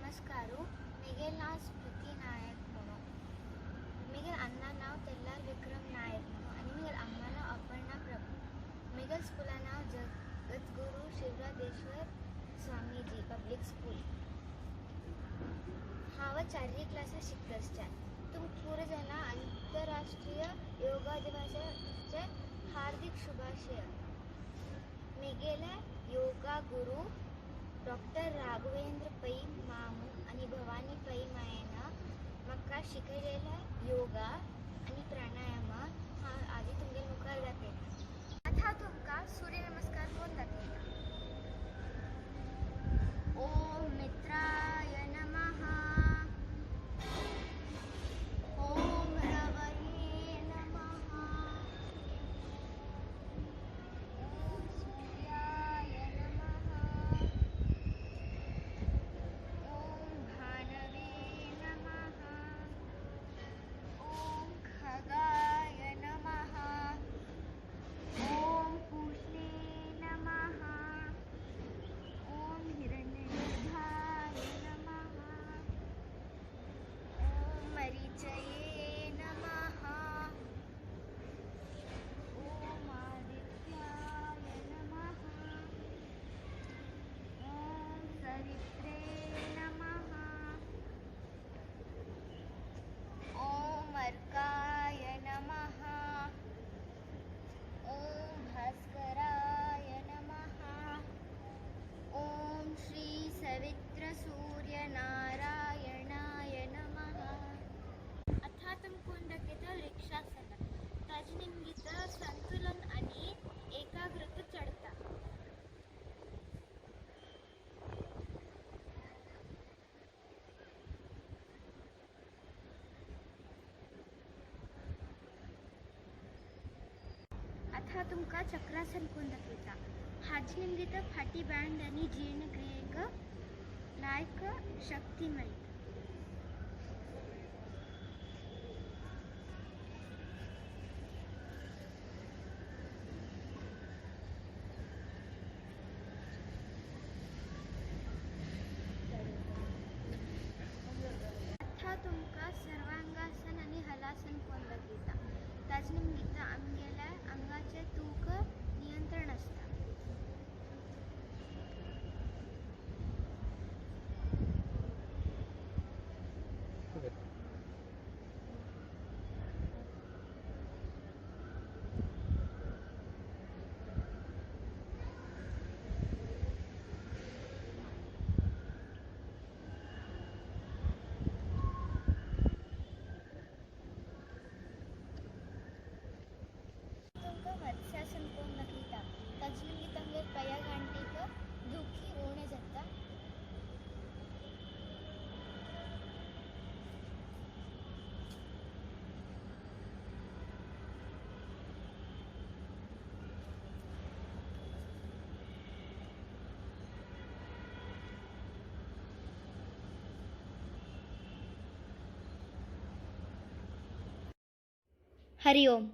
ನಮಸ್ಕಾರು ಮಿಗೆಲ್ ನಾವು ಸ್ಮೃತಿ ನಾಯಕ್ म्हणू मिगेल अन्ना नाव तेल्लार विक्रम नायक म्हणू आणि मिगेल अम्मा नाव अपर्णा प्रभू मिगेल स्कूला नाव जगद्गुरू शिवरादेश्वर स्वामीजी पब्लिक स्कूल हांव 4वी क्लासात शिकता तुमकां पुरो जाणां आंतरराष्ट्रीय योगा दिवसाचे हार्दिक शुभाशय मिगेले योगा गुरु डॉक्टर राघवेंद्र पै मामू आणि भवानी पै मायेनं म्हाका शिकयलेला योगा आणि प्राणायाम हा आधी तुमच्या मुखार दाखयता। आता तुमकां सूर्यनमस्कार कोण दाखयता। ओम मित्राय नमः, ओम रवये नमः, ओम सूर्याय नमः, ओम भानवे नमः, ओम खगाय नमः, ओम पूष्णे नमः, ओम हिरण्यगर्भाय नमः, ओम मरीचये नमः, ओम आदित्याय नमः, ओम सवित्रे नमः, ओम अर्काय नमः, ओम भास्कराय नमः, ओम श्री सवित्र सूर्य नारायणाय नमः। आता तुमकां दाखयता वृक्षासन। ताजे निमगीत संतुलन आणि एकाग्रता चढता। आता तुमकां चक्रासन कोण दाखयता। हाजी निमगीत फाटी बँड आणि जीर्णक्रियेक लायक शक्ती मेळटा। आता तुमकां सर्वांगासन आणि हलासन कोण दाखयता। ताजे निमगीत आमगेल्या अंगाचे तूक नियंत्रण असता। तुमकां मत्स्यासन कोण दाखयता। ताजे निमगीत आमगे पांया गांठीक दुखी उणें जाता। हरि ओम।